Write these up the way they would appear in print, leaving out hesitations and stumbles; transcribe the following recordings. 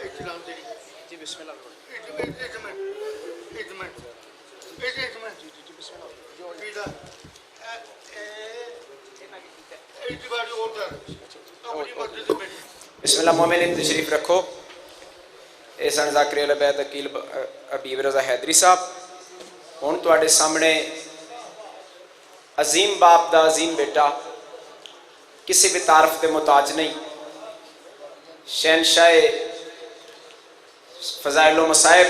جی بسم اللہ بسم اللہ مومنین تشریف رکھو. احسان ذاکر اہل بیت عقیل حبیب رضا حیدری صاحب ہوں تواڈے سامنے عظیم باپ دا عظیم بیٹا کسی بھی تعارف کے محتاج نہیں شہنشاہ فضائل و مصائب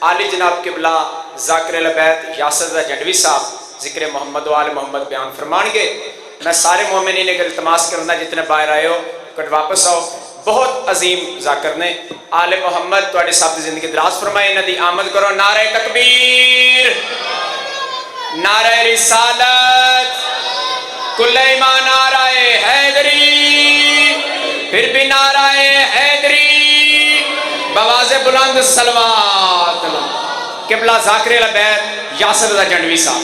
عالی جناب قبلہ ذاکر اہل بیت یاسر رضا جنڈوی صاحب ذکر محمد و آل محمد بیان فرمان گے. میں سارے مومنین نے التماس کرنا جتنے باہر آئے ہو کٹ واپس آؤ. بہت عظیم ذاکر نے آل محمد تواڈی سب دی زندگی دراز فرمائے. انہاں دی آمد کرو. نعرہ تکبیر، نعرہ رسالت، کل ایمان، نعرہ حیدری، پھر بھی نعرہ حیدری، بواز بلند صلوات. قبلہ ذاکر اہل بیت یاسر رضا جنڈوی صاحب.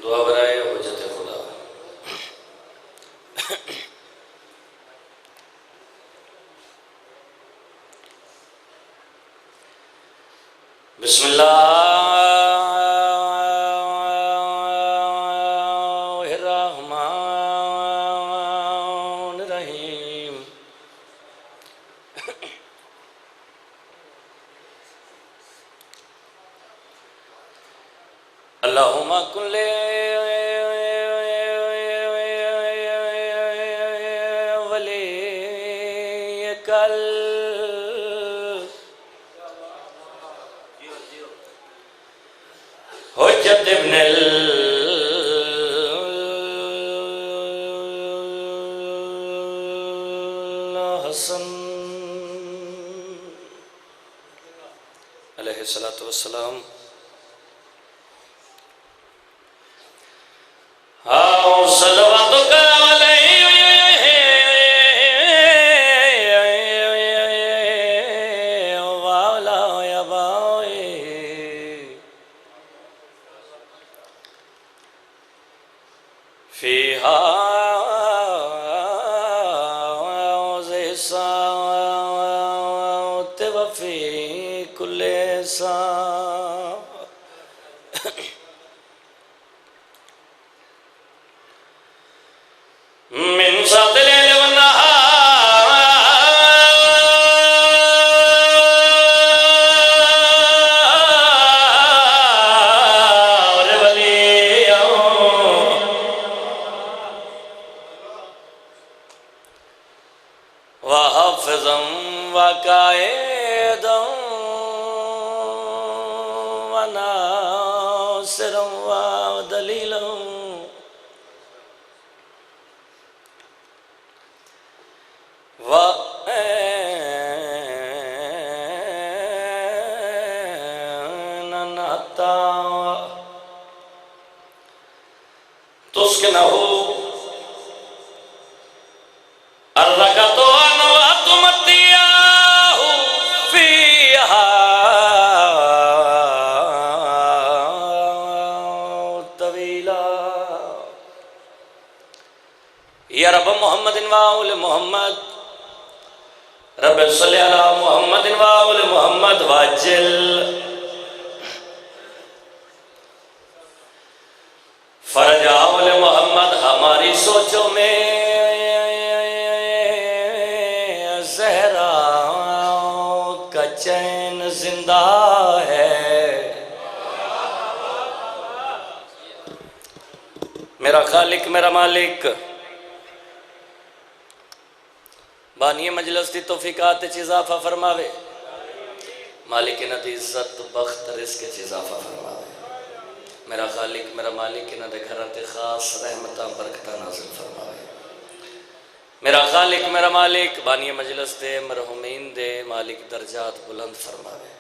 دعا برائے حجت خدا. بسم اللہ الرحمن الرحیم. اللہم کل حجت ابن الحسن علیہ السلام. آؤ صلواتک وفي كل ساعة من ساعة الليل والنهار واليوم وحافظا وقائدا وناصرا ودليلا وأنا حتى تسكنه الركعة وتمتعه فيها طويلا. يا رب محمد وآل محمد رب صل على محمد وآل محمد واجل فرج آل محمد. ہماری سوچوں میں زہرا کا چین زندہ ہے. میرا خالق میرا مالک بانی مجلس دی توفیقات چ اضافہ فرماوے. مالک انہاں دی عزت بخت رزق چ اضافہ فرماوے. میرا خالق میرا مالک انہاں دے گھراں تے خاص رحمتاں برکتاں نازل فرماوے. میرا خالق میرا مالک بانی مجلس دے مرحومین دے مالک درجات بلند فرماوے.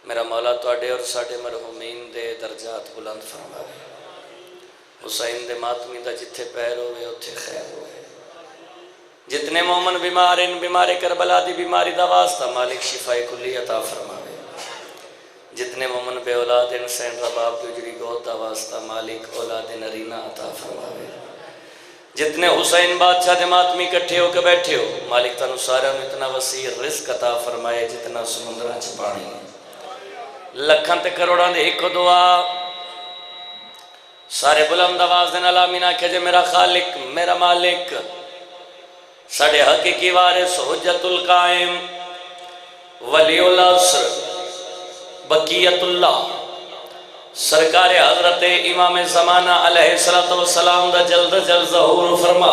میرا مولا تواڈے اور ساڈے مرحومین دے درجات بلند فرماوے. حسین دے ماتمی دا جتھے پیر ہوئے اتھے خیر ہوئے جتنے مومن بیمار ان بیمار کربلا دی بیماری دا واسطہ مالک شفائے کلی عطا فرماوے جتنے مومن بے اولاد ان سین رباب کی اجڑی گود دا واسطہ مالک اولاد نرینہ عطا فرماوے جتنے حسین بادشاہ دے ماتمی کٹھے ہو کے بیٹھے ہو مالک تانو سارا میں اتنا وسیع رزق عطا فرمائے جتنا سمندران چ پانی لکھاں تے کروڑاں دے ایک دعا سارے بلند آواز دے نال آمین آکھے جے میرا خالق میرا مالک ساڑے حقیقی وارث حجت القائم ولی العصر بقیت اللہ سرکار حضرت امام زمانہ علیہ السلام دا جلد جلد ظہور فرما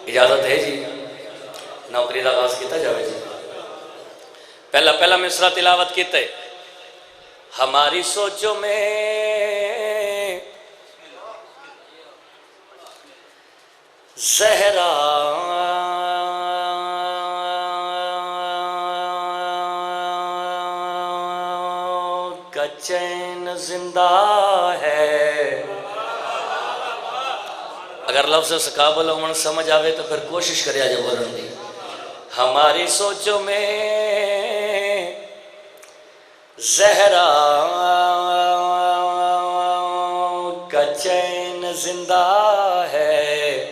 اجازت ہے جی نوکری دا آغاز کیتا جاوے جی پہلا مصرع تلاوت کیتے ہماری سوچوں میں زہرا کا چین زندہ ہے اگر لفظ سقابل امن سمجھ آوے تو پھر کوشش کریا جو بولن دی ہماری سوچوں میں زہرا کا چین زندہ ہے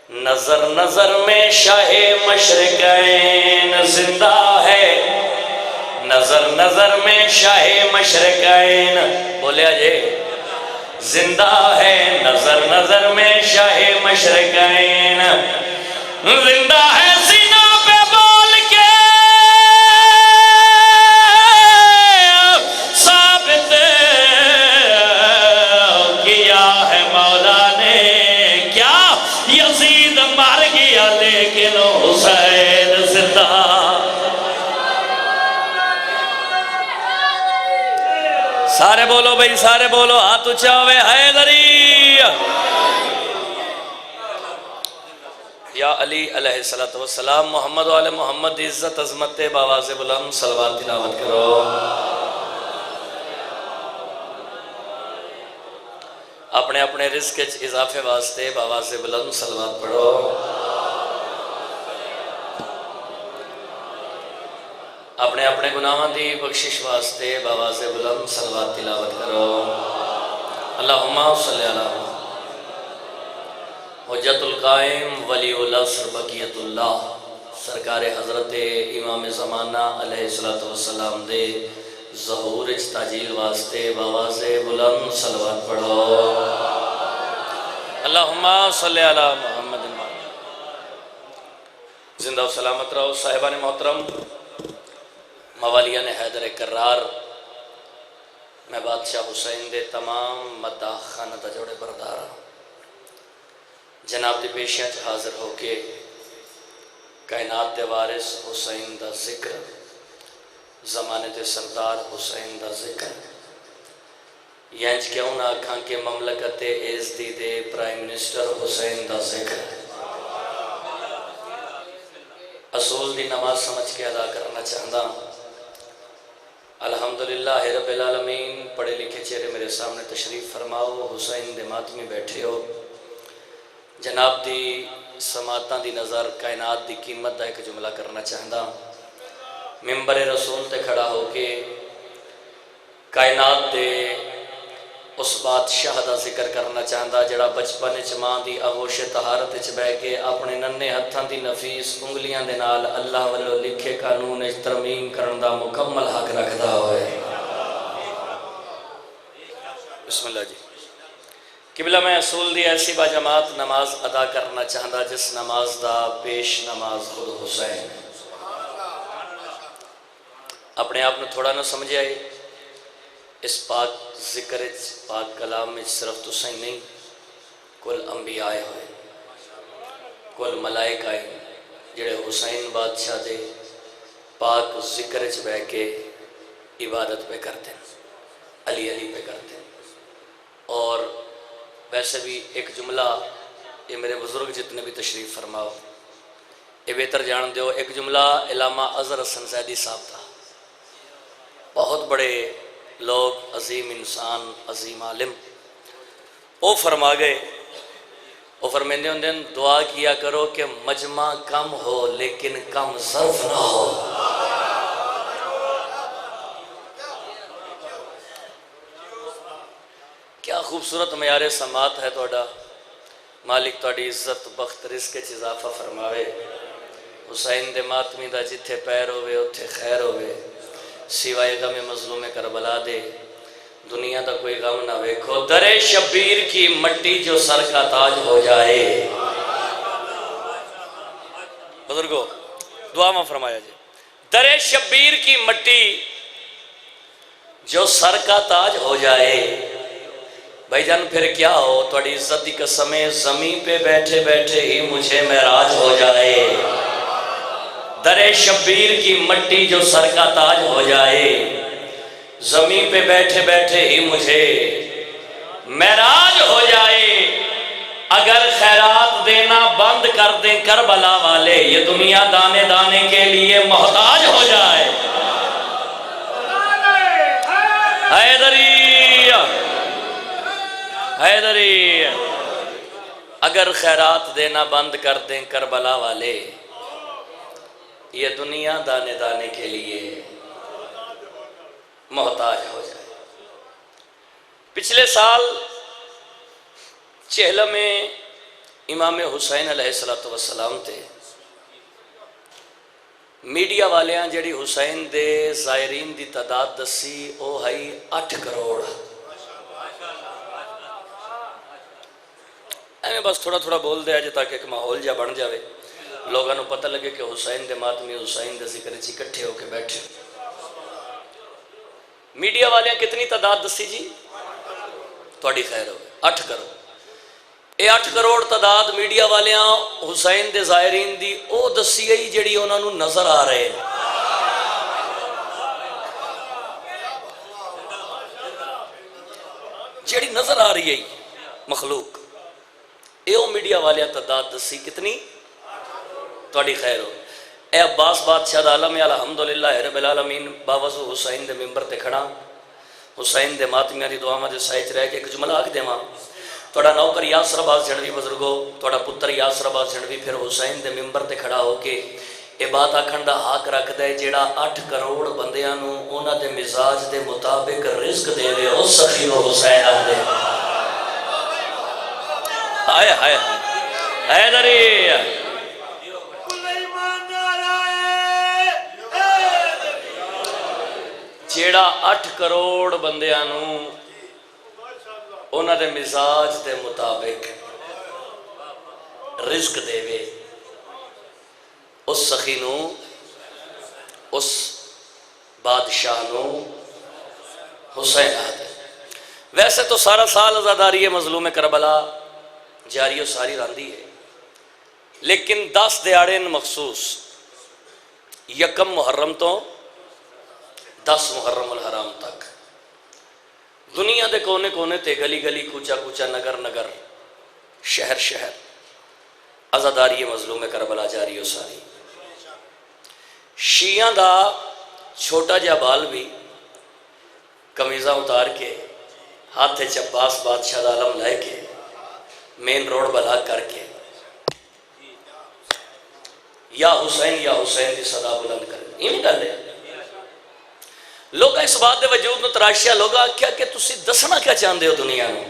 نظر نظر میں شاہ مشرقین زندہ ہے نظر نظر میں شاہ مشرقین بولے آجے زندہ ہے نظر نظر میں شاہ مشرقین زندہ ہے سینہ پہ بول کے ثابت کیا ہے مولا نے کیا یزید مار گیا لیکن حسین زندہ سارے بولو بھائی سارے بولو ہاتھ اونچا ہوئے حیدری یا علی علیہ السلام محمد وعلی محمد عزت عظمت باواز بلند صلوات تلاوت کرو اپنے اپنے رزق اضافے واسطے باواز بلند صلوات پڑھو اپنے اپنے گناہاں دی بخشش واسطے باواز بلند صلوات تلاوت کرو اللہم صلی اللہ حجت القائم ولی العصر بقیت اللہ سرکار حضرت امام زمانہ علیہ السلام دے ظہور تاجیل واسطے باواز بلند صلوات پڑھو اللہم صلی اللہ محمد زندہ و سلامت رہو صاحبان محترم موالیان حیدر کرار میں بادشاہ حسین دے تمام مداح خانہ دا جوڑے بردارا جناب دی پیشیاں حاضر ہو کے کائنات دے وارث حسین دا ذکر زمانے دے سردار حسین دا ذکر ینج کیوں نہ کھاں کے مملکت ایزدی دے پرائم منسٹر حسین دا ذکر اصول دی نماز سمجھ کے ادا کرنا چاہتا الحمدللہ رب العالمین پڑھے لکھے چہرے میرے سامنے تشریف فرماؤ حسین دے ماتمی بیٹھے ہو جناب دی سماعتاں دی نظر کائنات دی قیمت دا ایک جملہ کرنا چاہتا ممبر رسول تے کھڑا ہو کے کائنات دے اس بادشاہ دا ذکر کرنا چاہتا جڑا بچپن ماں دی آغوش طہارت بہ کے اپنے ننے ہتھاں دی نفیس انگلیاں دے نال اللہ والو لکھے قانون ترمیم کرن دا مکمل حق رکھدا ہوئے بسم اللہ جی قبلہ میں اصول دی ایسی با جماعت نماز ادا کرنا چاہتا جس نماز دا پیش نماز خود حسین اپنے آپ نے تھوڑا نہ سمجھے آئے اس پاک ذکر پاک کلام میں صرف تسیں نہیں کل انبیاء ہوئے کل ملائک آئے جڑے حسین بادشاہ دے پاک ذکر بہ کے عبادت پہ کرتے ہیں علی علی پہ کرتے ہیں اور ویسے بھی ایک جملہ یہ میرے بزرگ جتنے بھی تشریف فرماؤ یہ بہتر جان دیو ایک جملہ علامہ اظہر حسن زیدی صاحب تھا بہت بڑے لوگ عظیم انسان عظیم عالم وہ فرما گئے، وہ فرمیندے ہوندے ہیں دعا کیا کرو کہ مجمع کم ہو لیکن کم ظرف نہ ہو۔ کیا خوبصورت معیار سماعت ہے توڑا۔ مالک توڑی عزت بخت رزق کے اضافہ فرماوے۔ حسین دے ماتمی دا جتھے پیر ہوئے اتھے خیر ہوئے، سوائے غم مظلوم کربلا دے دنیا دا کوئی غم نہ ویکھو۔ در شبیر کی مٹی جو سر کا تاج ہو جائے۔ بزرگو دعا میں فرمایا جائے، در شبیر کی مٹی جو سر کا تاج ہو جائے۔ بھائی جان پھر کیا ہو، توڑی عزت دی قسمیں زمین پہ بیٹھے بیٹھے ہی مجھے معراج ہو جائے۔ در شبیر کی مٹی جو سر کا تاج ہو جائے، زمین پہ بیٹھے بیٹھے ہی مجھے معراج ہو جائے۔ اگر خیرات دینا بند کر دیں کربلا والے، یہ دنیا دانے دانے کے لیے محتاج ہو جائے۔ حیدری حیدری، اگر خیرات دینا بند کر دیں کربلا والے، یہ دنیا دانے دانے کے لیے محتاج ہو جائے۔ پچھلے سال چہلہ میں امام حسین علیہ السلام تھے۔ میڈیا والیاں جڑی حسین دے زائرین دی تعداد دسی او ہے 8 کروڑ۔ میں بس تھوڑا تھوڑا بول دیا جائے تاکہ ایک ماحول جا بن جاوے، لوگوں کو پتہ لگے کہ حسین دے ماتمی حسین دے ذکر چی اکٹھے ہو کے بیٹھے۔ میڈیا والیاں کتنی تعداد دسی جی؟ تھوڑی خیر ہو 8 کروڑ۔ اے 8 کروڑ تعداد میڈیا والیاں حسین دے زائرین دی او دسی گئی جڑی انہوں نے نظر آ رہے ہیں۔ جڑی نظر آ رہی ہے مخلوق، اے او میڈیا والیاں تعداد دسی کتنی؟ تھوڑی خیر ہو۔ اے عباس بادشاہ دا عالم الحمدللہ رب العالمین باوضو حسین دے ممبر تے کھڑا، حسین دے ماتمیاں دی دعا میں سائچ رہ کے ایک جملہ آکھ دے ماں، توڑا نوکر یاسر عباس جنوی بزرگو، توڑا پتر یاسر عباس جنوی پھر حسین دے ممبر تے کھڑا ہو کے اے بات آکھن دا حق رکھ دے جیڑا 8 کروڑ بندیاں نو اونا دے مزاج دے مطابق رزق دے وے او سخی و حسین آ دے۔ آئے آئے آئے دری جیڑا 8 کروڑ بندیاں نو اونا دے مزاج دے مطابق رزق دے وے اس سخی نو، اس بادشاہ نو حسین آدھے۔ ویسے تو سارا سال عزاداری مظلوم کربلا جاری و ساری راندی ہے، لیکن 10 دیاڑے مخصوص، یکم محرم تو 10 محرم الحرام تک دنیا دے کونے کونے تے گلی گلی کوچا کوچا نگر نگر شہر شہر عزاداری مظلوم کربلا جاری و ساری۔ شیعہ دا چھوٹا جا بال بھی کمیزہ اتار کے ہاتھ عباس بادشاہ دا علم لے کے مین روڈ بلا کر کے یا حسین دی صدا بلند کر یہ نہیں گل ہے۔ لوگ اس بات دے وجود میں تراشیا لوگ کیا کہ تسی دسنا کیا چاہتے ہو دنیا میں؟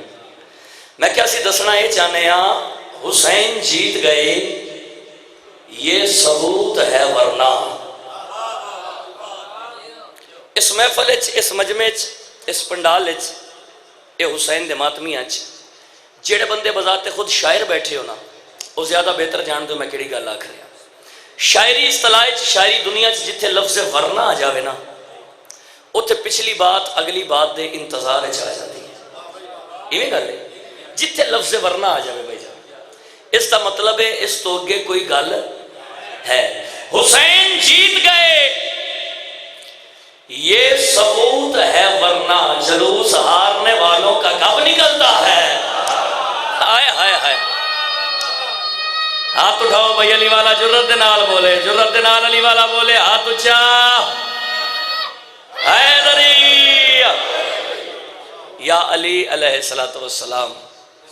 میں کیا سی دسنا یہ چاہنے ہاں حسین جیت گئے یہ ثبوت ہے، ورنہ اس محفل اس مجمع اس پنڈال یہ حسین دے ماتمیاں جڑے بندے بذات خود شاعر بیٹھے ہو نا وہ زیادہ بہتر جان دو میں کیڑی گل آکھ رہا۔ شاعری اصطلاح شاعری دنیا جتھے لفظ ورنہ آ جاوے نا اتھے پچھلی بات اگلی بات دے انتظار آ جاتی ہے۔ یہ گل ہے جتھے لفظ ورنہ آ جاوے بھائی جان اس کا مطلب ہے اس تو اگے کوئی گل ہے۔ حسین جیت گئے یہ ثبوت ہے، ورنہ جلوس ہارنے والوں کا کب نکلتا ہے؟ ہائے ہائے ہائے ہاتھ اٹھاؤ بھائی، علی والا جرت نال بولے، جرت نال علی والا بولے، ہاتھ اچھا حیدری یا علی علیہ السلام۔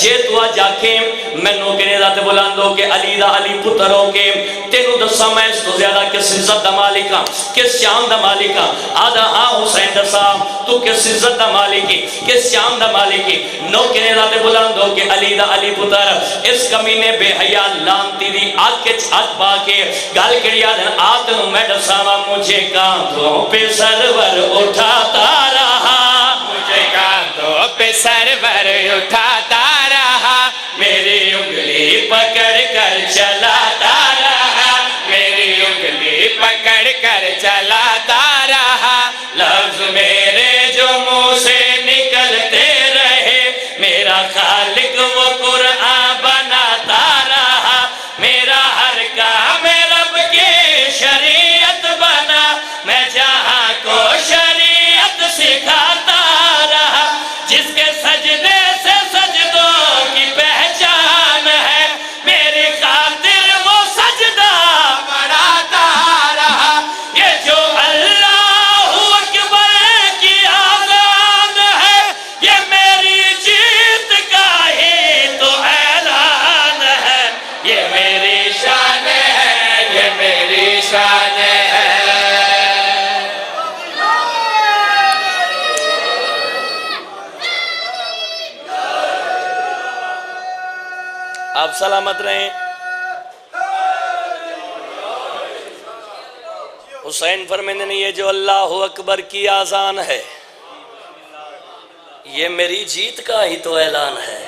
جے تو آج آکھیں میں نوکنے ذات بلاندو کہ علی دا علی پتر ہو کے تینو دسا میں اس تو زیادہ کس عزت دا مالکا کس شام دا مالکا آدھا ہاں حسین دسا تو کس عزت دا مالکی کس شام دا مالکی نوکنے ذات بلاندو کہ علی دا علی پتر اس کمینے بے حیاء لانتی دی آگ کے چھت پا کے گال کڑی آدھن آدھنوں میں دساوا مجھے کانتوں پہ سرور اٹھاتا رہا مجھے کانتوں پہ سرور اٹھاتا رہا میری انگلی پکڑ کر چلاتا رہا میری انگلی پکڑ کر چلاتا رہا لفظ میرے جو منہ سے نکلتے رہے میرا خالق وہ قرآن بناتا رہا میرا ہر کام رب کی شریعت بنا میں جہاں کو شریعت سکھاتا رہا جس کے سجدے سے سجدوں کی پہچان ہے میری خاطر وہ سجدہ بڑھاتا رہا یہ جو اللہ اکبر کی آزان ہے یہ میری جیت کا ہی تو اعلان ہے یہ میری شان ہے یہ میری شان ہے آپ سلامت رہیں حسین فرمیندے نے یہ جو اللہ اکبر کی آزان ہے یہ میری جیت کا ہی تو اعلان ہے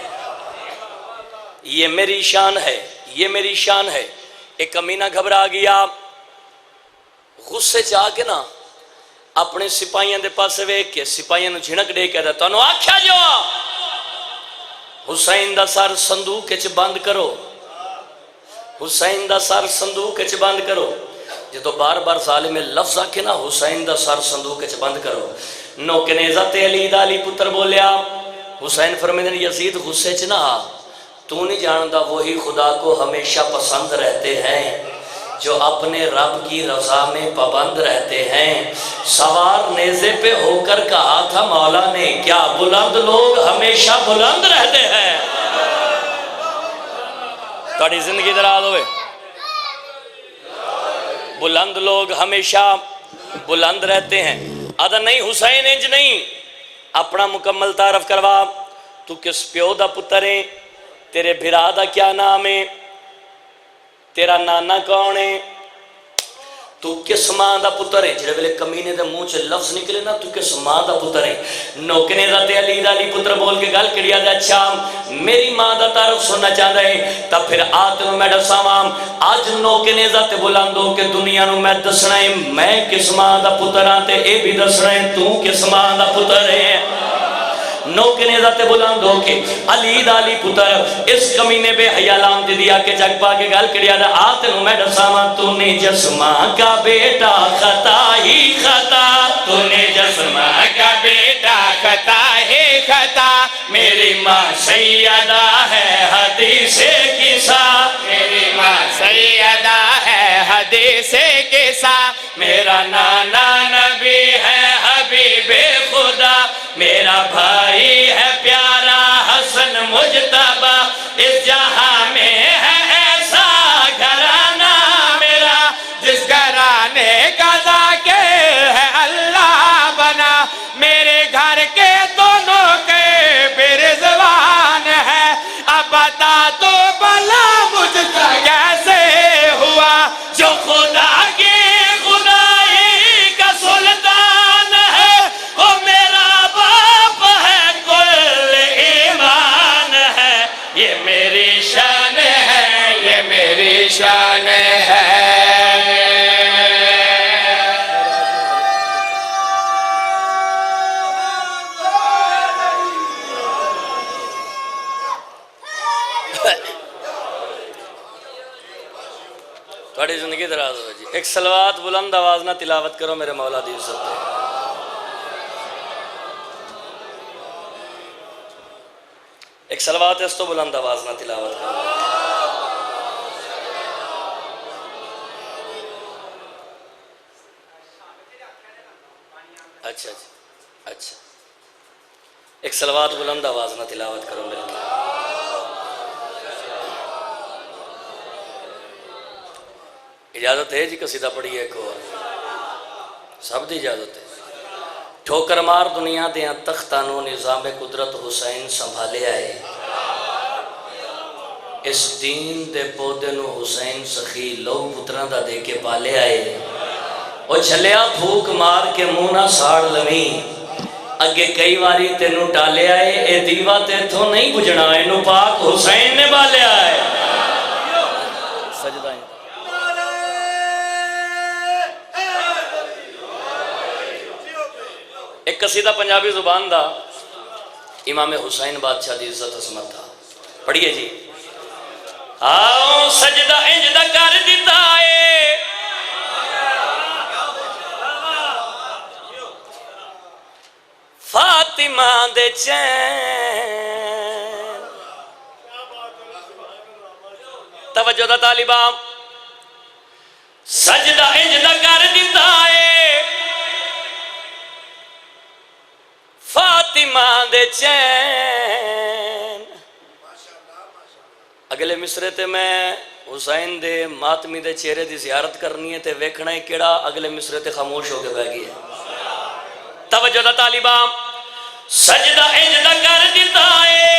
یہ میری شان ہے یہ میری شان ہے ایک کمینہ گھبرا گیا غصے چاہ کے نا اپنے سپاہیاں دے پاسے ویک کے سپاہیاں نو جھنک دے کے تو انہوں آکھیا جو حسین دا سر صندوق کے بند کرو حسین دا سر صندوق کے بند کرو جدو بار بار ظالم لفظ آکھے نا حسین دا سر صندوق کے بند کرو نوکنے عزت علی دا علی پتر بولیا حسین فرمیندے یزید غصے چ نہ تو نہیں جانتا وہی خدا کو ہمیشہ پسند رہتے ہیں جو اپنے رب کی رضا میں پابند رہتے ہیں سوار نیزے پہ ہو کر کہا تھا مولا نے کیا بلند لوگ ہمیشہ بلند رہتے ہیں تھوڑی زندگی دراز ہوئے بلند لوگ ہمیشہ بلند رہتے ہیں آدھا نہیں حسین انج نہیں اپنا مکمل تعارف کروا تو کس پیو دا پتر ہے تیرے بھرا دا کیا نام ہے تیرا نانا کون ہے تو کس ماں دا پتر ہے جڑے ویلے کمینے دے منہ چ لفظ نکلے نا تو کس ماں دا پتر ہے نوکنے دا تے علی دا علی پتر بول کے گل کڑیا دے اچھا میری ماں دا تعارف سننا چاہتا ہے تب پھر آت نو میں دساواں آج نوکنے دا تے بلاندو کہ دنیا نو میں دسنا ہے میں کس ماں دا پتر ہاں تے اے بھی دسنا ہے تو کس ماں دا پتر ہے نوکنے ذاتے بلند ہو کے علی دا علی پتر اس کمینے بے حیاء لانتی دیا کہ جگ پا کے گل کڑیا دا آتے نو میں دساواں تو نے جسماں کا بیٹا خطا ہی خطا تو نے جسماں کا بیٹا خطا ہی خطا میری ماں سیدہ ہے حدیث قصہ میری ماں سیدہ ہے حدیث قصہ میرا نانا نبی ہے حبیب خدا میرا بھائی ہے پیارا حسن مجتبی اس جہاں میں ہے ایسا گھرانہ میرا جس گھرانے کا ذاکر ہے اللہ بنا میرے گھر کے دونوں کے بے رضوان ہے اب بتا تو بلا مجھ کا کیسے ہوا جو خدا کے خدائی کا سلطان ہے وہ میرا باپ ہے کل ایمان ہے یہ میری شان ہے یہ میری شان ہے تھوڑی زندگی دراز ہو جی ایک صلوات بلند آواز نہ تلاوت کرو میرے مولا دی عزت ہے ایک صلوات اس تو بلند آواز نہ تلاوت کرو اچھا اچھا ایک صلوات بلند آواز نہ تلاوت کرو میرے مولا اجازت ہے جی قصیدہ پڑھیے ایک اور سب دی اجازت ہے ٹھوکر مار دنیا دیاں تختانوں نظام قدرت حسین سنبھالے آئے اس دین دے پودے نو حسین سخی لو پتران دا دے کے پالے آئے او چھلیا پھوک مار کے مونا ساڑ لمی اگے کئی واری تینو ٹالے آئے اے دیوہ تے تھو نہیں بجھنا انو پاک حسین نے بالے آئے سجدہ ہیں ایک قصیدہ پنجابی زبان دا امام حسین بادشاہ دی عزت عظمت تھا پڑھئے جی آؤ سجدہ انجدہ کر دیتا ہے فاطمہ دے چین توجہ دا طالبان سجدہ انجدہ کر دیتا ہے فاطمہ دے چین اگلے مصرے تے میں حسین دے ماتمی دے چہرے دی زیارت کرنی ہے تے ویکھنا ہے کیڑا اگلے مصرے تے خاموش ہو کے بہ گئی ہے توجہ دا طالبان سجدہ انجدہ کر دیتا ہے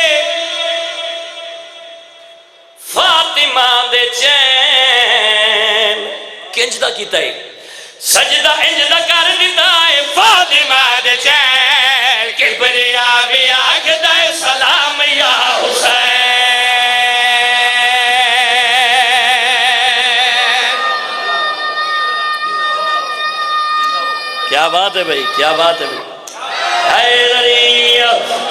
فاطمہ دے چین کنجدہ کیتا ہے سجدہ انجدہ کر دیتا ہے فاطمہ دے چین کبریا بھی آگدہ سلام یا حسین کیا بات ہے بھائی کیا بات ہے بھائی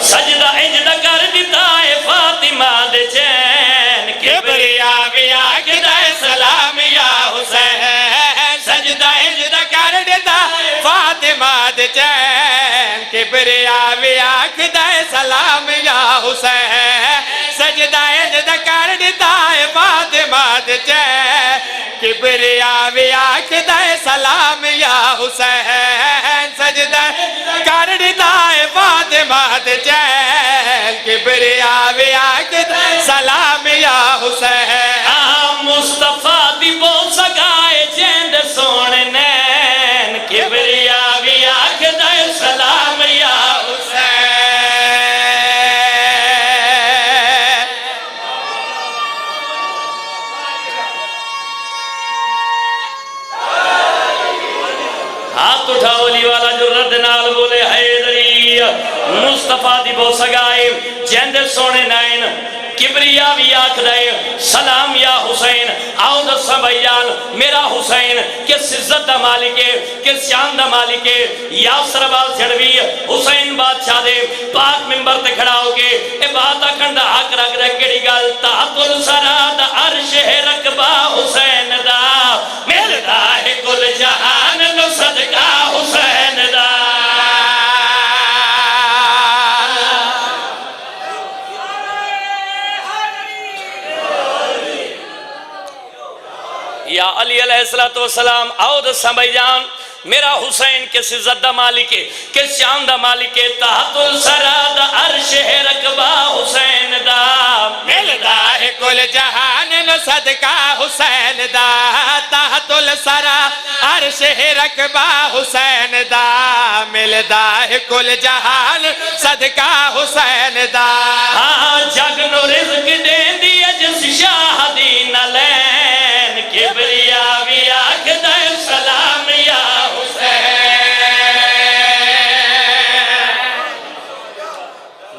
سجدہ انجدہ کر دیتا ہے فاطمہ دے چین کبریا بھی آگدہ سلام یا حسین سجدہ انجدہ کر دیتا ہے فاطمہ دے چین کبریا بھی آگدہ سلام یا حسین سجدہ انجدہ کر دیتا ہے فاطمہ دے چین کبریا بھی آگدہ سلام یا حسین سجدہ کر دیتا ہے فاطمہ دے چین کبریا بھی آگدہ سلام یا حسین مصطفیٰ دی بو سگائے جیند سونے نین کبریا بھی آگدہ سلام یا حسین ہاتھ اٹھاؤ علی والا جو رد نال بولے حیدری مصطفیٰ دی بو سگائے جیند سونے نین کبریا بھی آکھ دائے سلام یا حسین آؤ دسا بھائی جان میرا حسین کس عزت دا مالکے کس شان دا مالکے یا سرباز جڑوی حسین بادشاہ دے پاک ممبر تے کھڑا ہو کے اے بات آکھن دا حق رکھ دے کیڑی گل تحت السرا دا عرش رقبہ حسین دا ملدا ہے کل جہان نو صدقہ حسین دا یا علی علیہ السلام آؤ دساں بھائی جان میرا حسین کس عزت دا مالک ہے کس شان دا مالک ہے تحت السرا دا عرش رقبہ حسین دا ملدا ہے کل جہان نو صدقہ حسین دا تحت السرا عرش رقبہ حسین دا ملدا ہے کل جہان صدقہ حسین دا جگ نو رزق دین دی جس شاہ دی نہ لین کبریا بھی آگدہ سلام یا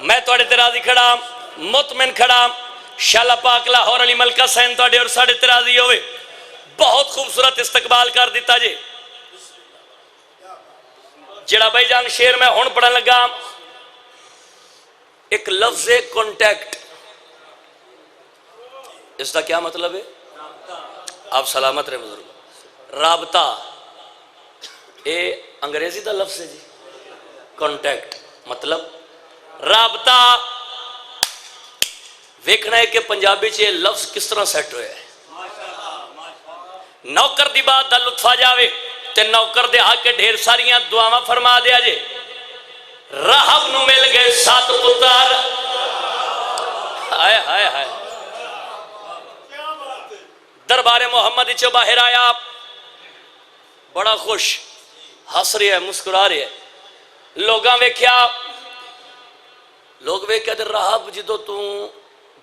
میں توڑے ترازی کھڑا مطمئن کھڑا شاللہ پاک لاہور علی ملکہ سین توڑے اور ساڑے ترازی ہوئے بہت خوبصورت استقبال کر دیتا جے جڑا بھائی جان شیر میں ہون پڑھا لگا ایک لفظ کانٹیکٹ اس کا کیا مطلب ہے آپ سلامت رہے بزرگ رابطہ اے انگریزی دا لفظ ہے جی کانٹیکٹ مطلب رابطہ ویکھنا ہے کہ پنجابی چے لفظ کس طرح سیٹ ہوئے ہیں نوکر دی بات دا لطف آ جاوے تے نوکر دے آ کے ڈھیر ساریاں دعاواں فرما دیا جے راہب نو مل گئے 7 پتر ہائے ہائے ہائے دربار محمد چو باہر آیا بڑا خوش ہس رہا ہے مسکرا رہا ہے لوگاں ویکھیا لوگ ویکھیا تے راہب جدو تو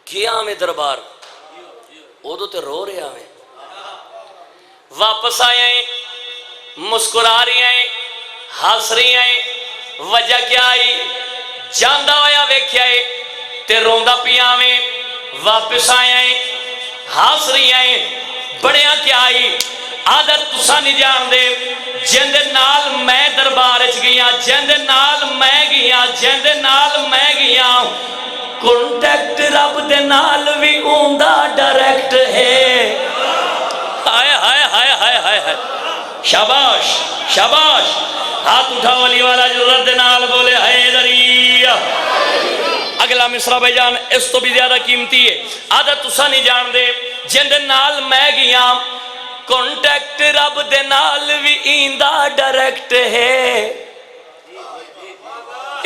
گیا میں دربار ادو تے رو رہا میں واپس آئے ہیں مسکرا رہی ہیں ہس رہی ہیں وجہ کیا آئی جاندہ ہویا ویکھیا ہے تے روندا پیا میں واپس آئے ہیں ہس رہی ہیں بڑیاں کیا آئی عادت تسا نہیں جان دے جن دے نال میں دربار چ گیا جن دے نال میں گیا جن دے نال میں گیا کانٹیکٹ رب دے نال بھی اوندا ڈائریکٹ ہے ہائے ہائے ہائے ہائے ہائے ہائے شاباش شاباش ہاتھ اٹھا والی والا جو رد نال بولے حیدری اگلا مصرع بھائی جان اس تو بھی زیادہ قیمتی ہے عادت تسا نہیں جان دے جن دے نال میں گیا کانٹیکٹ رب دے نال بھی ایندا ڈائریکٹ ہے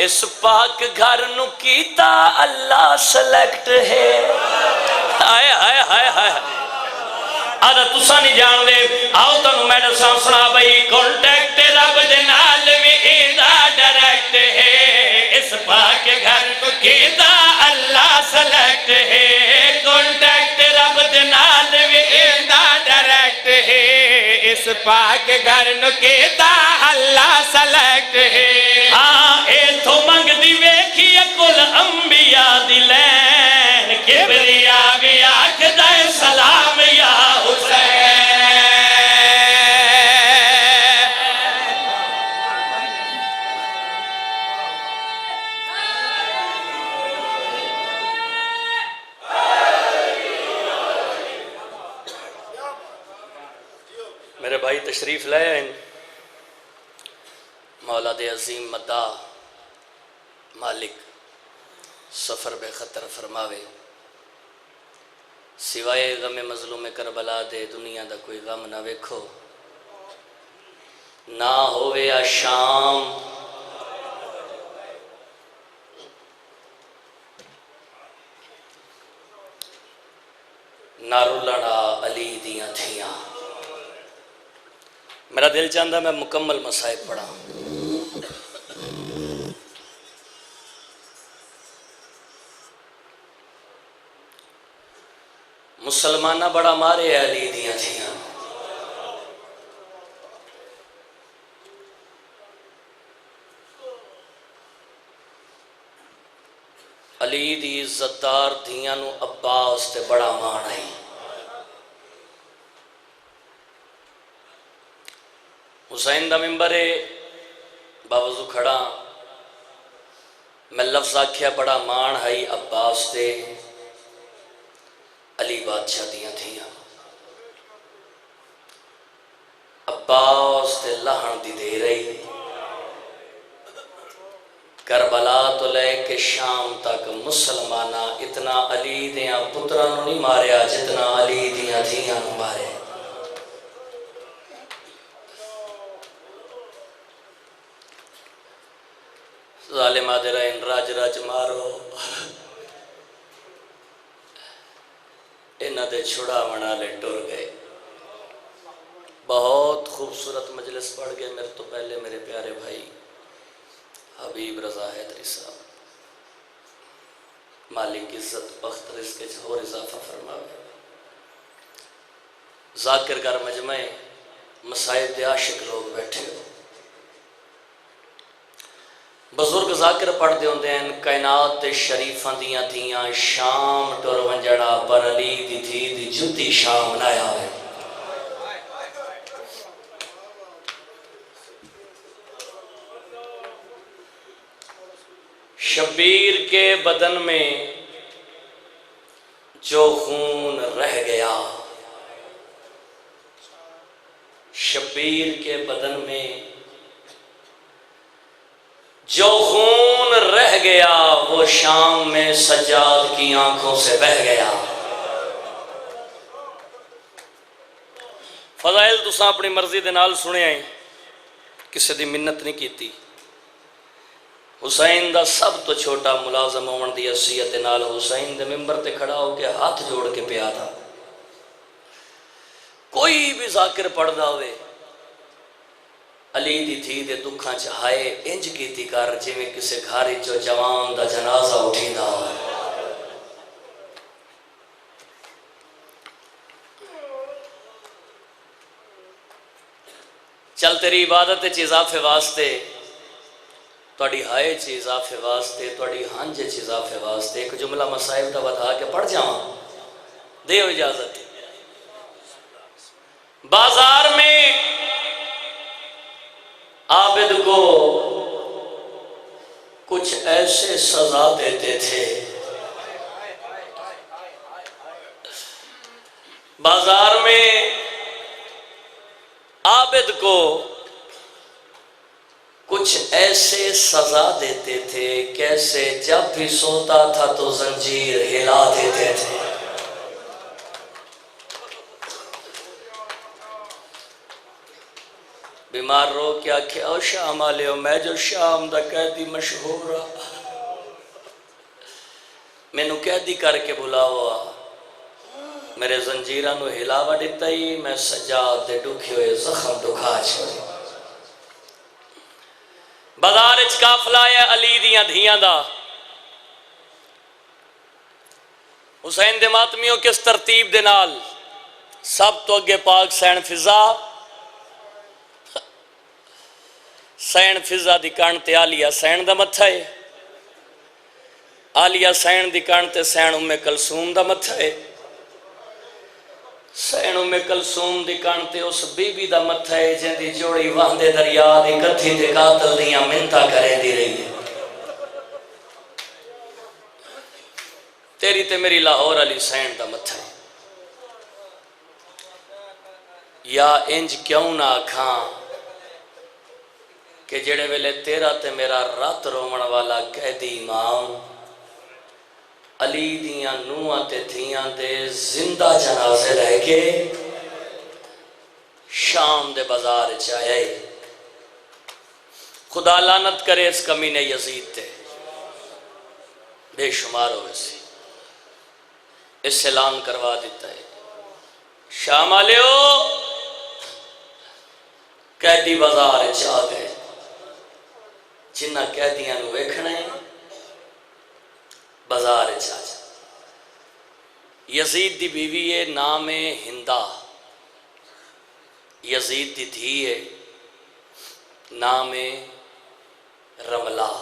اس پاک گھر نو کیتا اللہ سلیکٹ ہے ہائے ہائے ہائے ہائے آدھا تسا نہیں جان دے آؤ تنو میڈسان سنا بھئی کانٹیکٹ رب دے نال بھی ایندا ڈائریکٹ ہے اس پاک گھر نو کیتا اللہ سلیکٹ ہے کانٹیکٹ رب دے نال بھی ایندا ڈائریکٹ ہے اس پاک گھر نو کیتا اللہ سلیکٹ ہے ہاں اے تو منگ دی ویکھی کل انبیاء دی لین کبریا بھی آکھ دائے سلام یا حسین میرے بھائی تشریف لائے ہیں مولا دے عظیم مدہ مالک سفر بے خطر فرماوے سوائے غم مظلوم کربلا دے دنیا دا کوئی غم نہ ویکھو نہ ہوئے شام نہ رلنا علی دیاں تھیاں میرا دل چاہتا میں مکمل مسائب پڑھا مسلمانہ بڑا مارے علی دیاں تھیاں علی دی عزتدار دھیاں نو عباس تے بڑا مان آئی حسین دا ممبر باوضو کھڑا میں لفظ آکھیا بڑا مان ہائی عباس تے علی بادشاہ دیاں تھیاں عباس تے لہن دی دے رہی کربلا تو لے کے شام تک مسلمانہ اتنا علی دیاں پترانو نہیں ماریا جتنا علی دیاں تھیاں نو مارے ظالم آدھرائن راج راج مارو انہ دے چھڑا منا لے ٹور گئے بہت خوبصورت مجلس پڑھ گئے میرے تو پہلے میرے پیارے بھائی حبیب رضا حیدری صاحب مالک عزت بخت رزق اور اضافہ فرماوے ذاکر گر مجمع مسائب دے عاشق لوگ بیٹھے ہو بزرگ ذاکر پڑھ دے ہوندے ہیں کائنات شریفاں دیاں تھیاں شام ٹور ونجڑا پر علی دی تھی دی جتی شام نایا ہے شبیر کے بدن میں جو خون رہ گیا شبیر کے بدن میں جو خون رہ گیا وہ شام میں سجاد کی آنکھوں سے بہہ گیا فضائل تو ساں اپنی مرضی دے نال سنے آئیں کسی دی منت نہیں کیتی حسین دا سب تو چھوٹا ملازم ہومن دی حیثیت نال حسین دے ممبر تے کھڑا ہو کے ہاتھ جوڑ کے پیا تھا کوئی بھی ذاکر پڑھدا ہوئے علی دی تھی دے دکھاں چاہائے انج کیتی کر جویں کسے گھر جو جوان دا جنازہ اٹھیندا ہوئے. چل تیری عبادت چ اضافے واسطے تہاڈی ہائے چ اضافے واسطے تہاڈی ہنج چ اضافے واسطے ایک جملہ مصائب دا بتا کے پڑھ جاواں. دیو اجازت. بازار میں عابد کو کچھ ایسے سزا دیتے تھے. بازار میں عابد کو کچھ ایسے سزا دیتے تھے کیسے جب بھی سوتا تھا تو زنجیر ہلا دیتے تھے. بیمار رو کیا کیا او شام آلے ہو میں جو شام دا قیدی مشہور رہا میں نو قیدی کر کے بلا ہوا میرے زنجیران نو ہلاوا دیتا ہی میں سجاد دے ڈکھے ہوئے زخم دکھا چھوڑی. بازار اچ قافلہ ہے علی دیاں دھیاں دا. حسین دے ماتمیوں کس ترتیب دے نال سب تو اگے پاک سین فضا سین فضا دی کان تے عالیہ سین دا متھا ہے. عالیہ سین دی کان تے سین ام کلثوم دا متھا ہے. سین ام کلثوم دی کان تے اس بی بی دا متھا ہے جن دی جوڑی واندے دریا دی کتھی تے قاتل دیاں منتا کرے دی رہی ہے. تیری تے میری لاہور علی سین دا متھا ہے. یا انج کیوں نہ آکھاں کہ جڑے ویلے تیرا تے میرا رات رومن والا قیدی امام علی دیاں نوہاں تے دھیاں دے زندہ جنازے رہ کے شام دے بازار چاہے. خدا لعنت کرے اس کمینے یزید تے بے شمار ہوئے سی. اس اعلان کروا دیتا ہے شام آلیو قیدی بازار چاہ گئے جنہ قیدیاں نو ویکھنا ہے بازار چاہ جا. یزید دی بیوی ہے نام ہندا. یزید دی دھی ہے نام رملہ.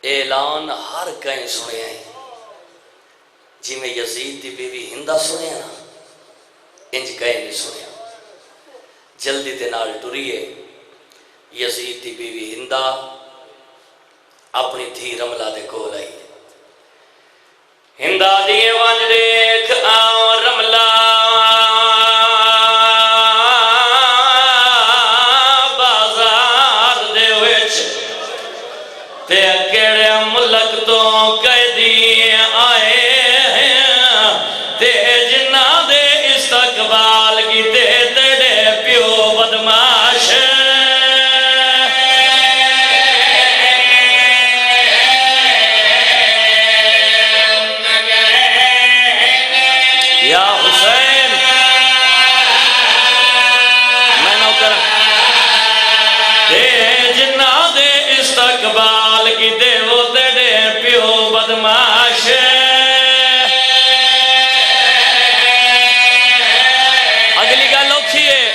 اعلان ہر کہیں سنے ہیں جی میں یزید دی بیوی ہندا سنے نا انج کہیں نہیں سنے. جلدی دے نال ٹریے یزید دی بیوی ہندا اپنی دھی رملہ دے کول آئی. ہندا دیے ونج دیکھ آؤ رملہ بازار دے وچ تے کیڑے ملک تو قیدی آئے ہیں تے جنہ دے استقبال کی تے تیڑے پیو بدماش یا حسین میں نوکر تے جنہ دے استقبال کی دے وہ تیڑے پیو بدماش. اگلی گل اوکھی ہے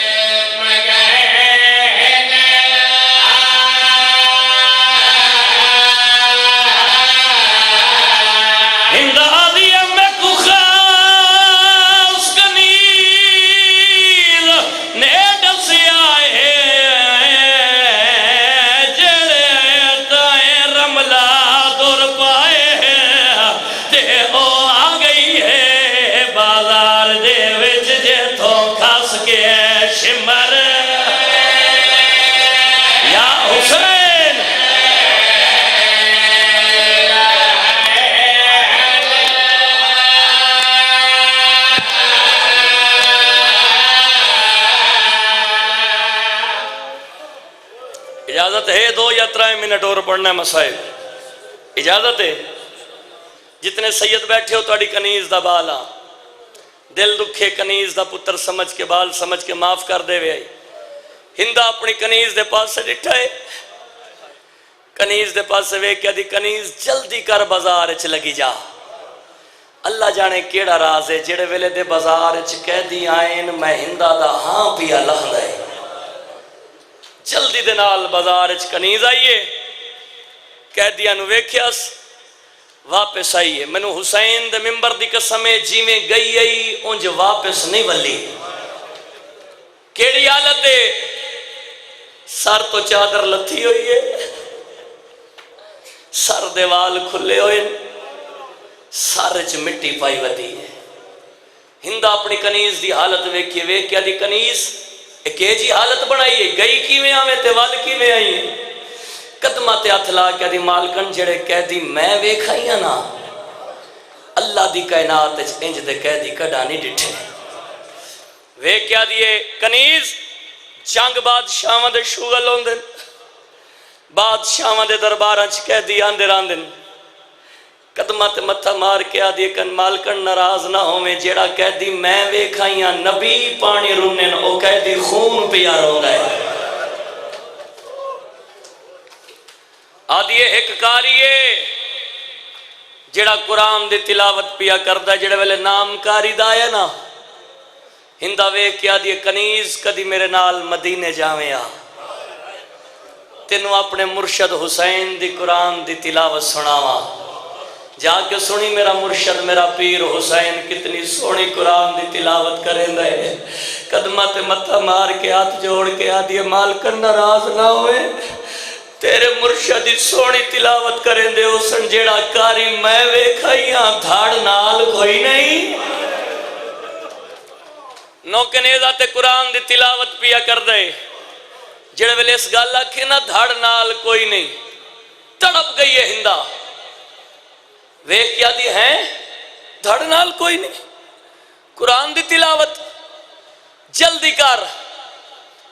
شمر یا حسین اجازت ہے 2 یا 3 منٹ اور پڑھنا ہے مسائل. اجازت ہے جتنے سید بیٹھے ہو تہاڈی کنیز دا بالا دل دکھے کنیز دا پتر سمجھ کے بال سمجھ کے معاف کر دے وے آئی ہندا اپنی کنیز دے پاس سے ڈٹھا ہے کنیز دے پاس سے وے کیا دی کنیز جلدی کر بازار چ لگی جا اللہ جانے کیڑا راز ہے جڑے ویلے دے بازار چ کہہ دی آئین میں ہندا دا ہاں پیا لہدا ہے جلدی دے نال بازار چ کنیز آئیے کہہ دیا نو ویکھیاس واپس آئیے میں نو حسین دے ممبر دی قسمیں جی میں گئی آئی انج واپس نہیں ولی کیڑی حالت ہے سر تو چادر لتھی ہوئی ہے سر دے وال کھلے ہوئے سر چ مٹی پائی ودی ہے ہندا اپنی کنیز دی حالت ویکھیے ویکھیا دی کنیز ایک جی حالت بنائی ہے گئی کیویں آویں تے ول کیویں آئی ہے قدمہ تے ہتھ لا کے دی مالکن جڑے کہہ دی میں ویکھائیاں نا اللہ دی کائنات وچ انج دے کہہ دی کڈا نہیں ڈٹھے ویکھیا دی کنیز جنگ بادشاہاں دے شغل ہوندے بادشاہاں دے درباراں چ کہہ دی آندے راندن قدمہ تے متھا مار کے آدھی کن مالکن ناراض نہ ہوئے جیڑا کہہ دی میں ویکھائیاں نبی پانی رونن او کہہ دی خون پیا رو رہے آدھی ایک کاریے جیڑا قرآن دی تلاوت پیا کردہ جیڑے ویلے نام کاری دایا نا ہندہ ویک کیا دی کنیز کدی میرے نال مدینے جاویں آ تینوں اپنے مرشد حسین دی قرآن دی تلاوت سناوا جا کے سنی میرا مرشد میرا پیر حسین کتنی سونی قرآن دی تلاوت کریں دے قدمہ تے متھا مار کے ہاتھ جوڑ کے آدھی مالکن ناراض نہ ہوئے تیرے مرشد سونی تلاوت کریں دے اسن جیڑا کاری میں ویکھائیاں دھاڑ نال کوئی نہیں نوکنیزہ تے قرآن دی تلاوت پیا کر دے جڑے ویلے اس گل آکھے نا دھاڑ نال کوئی نہیں تڑپ گئی ہے ہندا ویکھ کیا دی ہیں دھڑ نال کوئی نہیں قرآن دی تلاوت جلدی کر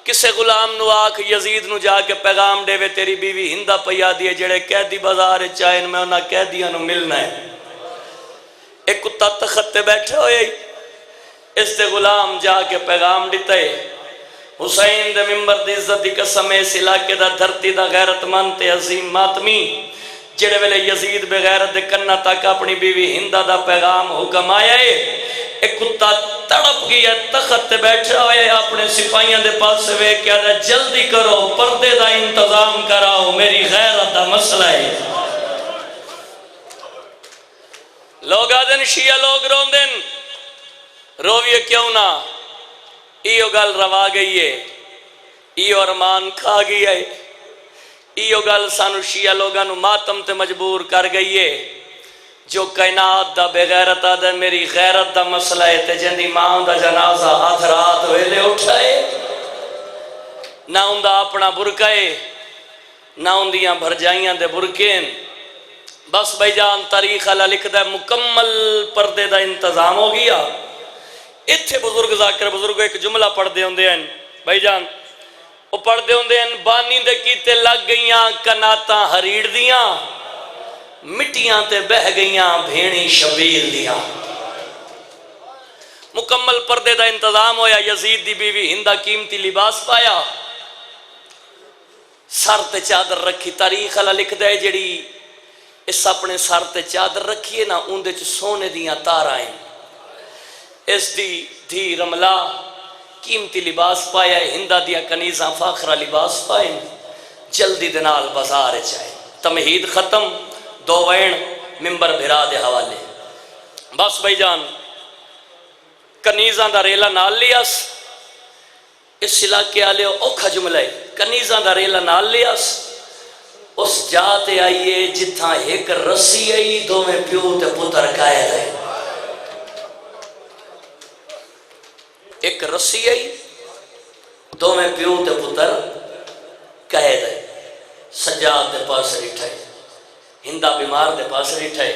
کسے غلام نو آکھ یزید نو جا کے پیغام دے وے تیری بیوی ہندا پیا دیے جڑے قیدی بازار چائن میں انہاں قیدیاں نو ملنا ہے ایک کتا تخت تے بیٹھے ہوئے اس تے غلام جا کے پیغام دیتا ہے حسین دے ممبر دی عزت دی قسم اس علاقے دا دھرتی دا غیرت مند تے عظیم ماتمی جڑے ویلے یزید بغیرت دے کنہ تک اپنی بیوی ہندا دا پیغام حکم آیا ہے ایک کتا تڑپ گیا تخت تے بیٹھا ہوئے اپنے سپاہیاں دے پاس سے وے کیا دا جلدی کرو پردے دا انتظام کراؤ میری غیرت دا مسئلہ ہے لوگ آدن شیعہ لوگ روندن رویے کیوں نہ ایو گل روا گئی ہے ایو ارمان کھا گئی ہے ایو گل سانو شیعہ لوگاں نو ماتم تے مجبور کر گئی ہے جو کائنات دا بے غیرت آدھے میری غیرت دا مسئلہ ہے تے جندی ماں دا جنازہ آدھ رات ویلے اٹھائے نہ ان دا اپنا برکائے نہ ان دیاں بھرجائیاں دے برکین بس بھائی جان تاریخ اللہ لکھ دے مکمل پردے دا انتظام ہو گیا اتھے بزرگ ذاکر بزرگ ایک جملہ پڑھ دے ہوندے ہیں بھائی جان وہ پڑھ دے ہوندے ہیں بانی دے کیتے لگ گئیاں کناتاں حریڑ دیاں مٹیاں تے بہ گئیاں بھینی شبیل دیاں مکمل پردے دا انتظام ہویا یزید دی بیوی ہندا قیمتی لباس پایا سر تے چادر رکھی تاریخ اللہ لکھ دے جڑی اس اپنے سر تے چادر رکھیے نا اندے چ سونے دیاں تار آئیں اس دی دھی رملہ قیمتی لباس پایا ہندا دیا کنیزاں فاخرہ لباس پائیں جلدی دنال بازار جائے تمہید ختم دو وین ممبر بھرا دے حوالے بس بھائی جان کنیزاں دا ریلا نال لیاس اس علاقے آلے اوکھا جملہ ہے کنیزاں دا ریلا نال لیاس اس جاتے آئیے جتھاں ایک رسی آئی دو میں پیو تے پتر کائے رہے ایک رسی آئی دو میں پیو تے پتر کہے دے سجاد دے پاس ریٹھائے ہندا بیمار دے پاس ریٹھائے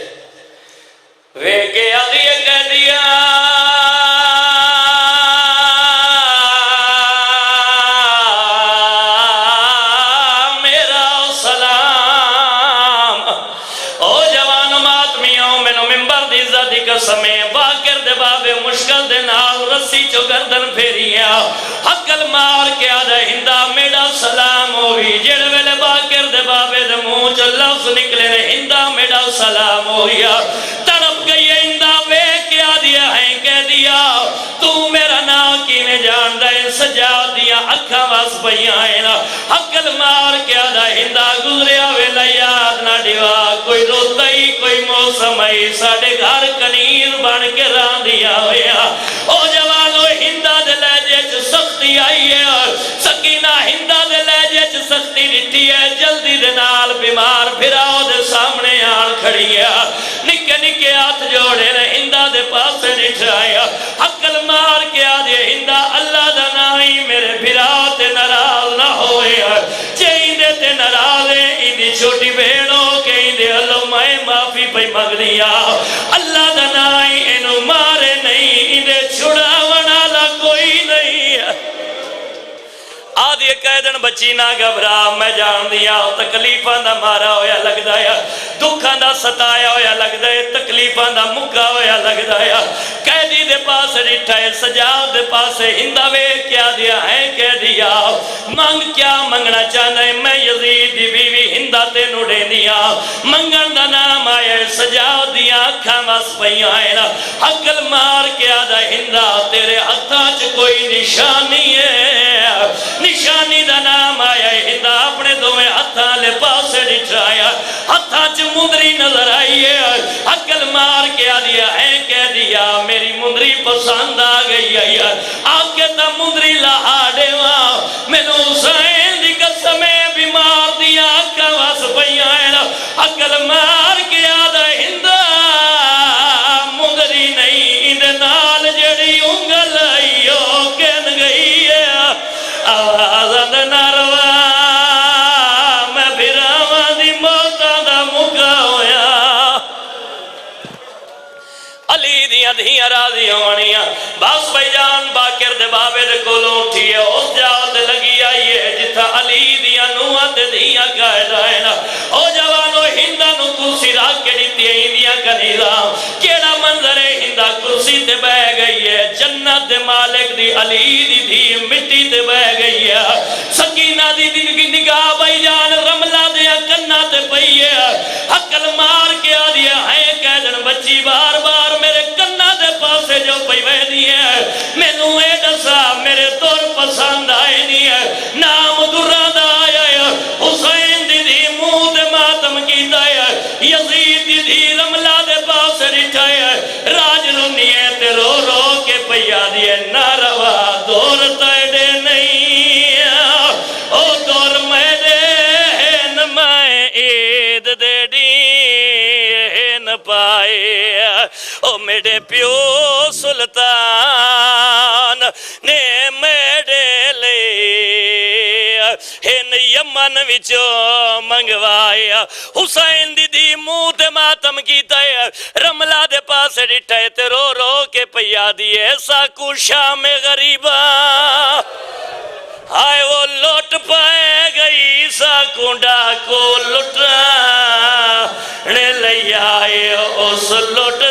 وے کے آدھیے کہہ دیا میرا سلام او جوان ماتمیوں میں نو ممبر دی عزت دی قسمیں باکر دے بابے مشکل دے کرسی چو گردن پھیریا حقل مار کے آدھا ہندہ میڈا سلام ہوئی جڑ ویلے باکر دے بابے دے منہ چو لفظ نکلے نے ہندہ میڈا سلام ہویا تڑپ گئی ہندہ وے کے آدھیا ہیں کہہ دیا تو میرا نا کی میں جان دے سجاد دیا اکھا واس بیائینا حقل مار کے آدھا ہندہ گزریا ویلا یاد نہ دیوا کوئی روتا ہی کوئی موسم ہی ساڑے گھر کنیر بن کے ران دیا ہویا او جوانو ہندہ دے لہجے چ سختی آئی ہے سکینہ ہندہ دے لہجے چ سختی رٹھی ہے جلدی دے نال بیمار پھراؤ دے سامنے آن کھڑی ہے نکے نکے ہاتھ جوڑے نے ہندہ دے پاس نٹھایا حقل مار کے آدھے ہندہ اللہ دا نائی میرے پھراؤ تے نراز نہ ہوئے چہیندے تے نراز اندی چھوٹی بھیڑوں کے اندے اللہ میں معافی پہ مگ دیا اللہ دا نائی انہوں مارے نہیں اندے چھڑا ونالا کوئی نہیں آدھی قیدن بچی نہ گھبرا میں جان دیا تکلیفاں دا مارا ہویا لگ دایا دکھاں دا ستایا ہویا لگ دایا تکلیفاں دا مکہ ہویا لگ دایا قیدی دے پاس رٹھائے سجاد دے پاس ہندہ وے کیا دیا ہے کہہ دیا مانگ کیا منگنا چاہنا ہے میں یزید دی بیوی ہندہ تے نوڑے دیا منگن دا نام آیا سجاد دیا اکھاں واس پہی آئینا حقل مار کیا دا ہندہ تیرے ہتھاں کوئی نشانی ہے نشانی دا نام آیا ہندہ اپنے دوئے ہتھاں لے پاسے نٹھایا ہتھاں چ مندری نظر آئی ہے حقل مار کے آدیا ہے کہہ دیا میری مندری پسند آ گئی ہے آکے تا مندری لہاڑے وہاں میں نو حسین دی قسمیں بیمار دیا اکھا واس پہی آئینا حقل مار کے آدھا ہندہ مندری نہیں اندے نال جڑی انگل آئیو کہن گئی ہے آواز اندنا روا میں بھراواں دی موتاں دا مکہ ہویا علی دیاں دھیاں راضی ہوانیاں باس بھائی جان باکر دے بابے دے کولوں اٹھی ہے اس جاؤ تے لگی آئی ہے جتھا علی دیاں نوہاں تے دھیاں قائد آئے نا او جوانو ہندہ نو کرسی راک کے دیتی ہے ہندیاں کا نظام کیڑا منظر ہے ہندہ کرسی تے بہ گئی ہے جنت دے مالک دی علی دی دھی مٹی تے بہ گئی ہے سکینہ دی نگاہ بھائی جان رملہ دیا کنہ تے پئی ہے حقل مار کے آدیا ہے قیدن بچی بار بار میرے کنہ دے پاسے جو پئی بہ دی ہے میں نو اے دسا میرے دور پسند آئے نہیں ہے نام درہ دا آیا ہے حسین دی دی منہ دے ماتم کی دایا یزید دی دی رملہ دے پاسے رٹھایا ہے راج رونی ہے تے رو رو کے پیا دیئے نہ روا دور تائیڈے نہیں او دور میں دے نمائے عید دے دین پائے او میرے پیو سلطان نے میرے لے ہن یمن وچوں منگوایا حسین دی دی منہ تے ماتم کیتا ہے رملہ دے پاس ڈٹھے تے رو رو کے پیا دیے ساکو شام غریبا ہائے وہ لوٹ پائے گئی ساکو ڈاکو لٹنے لئی آئے اس لوٹ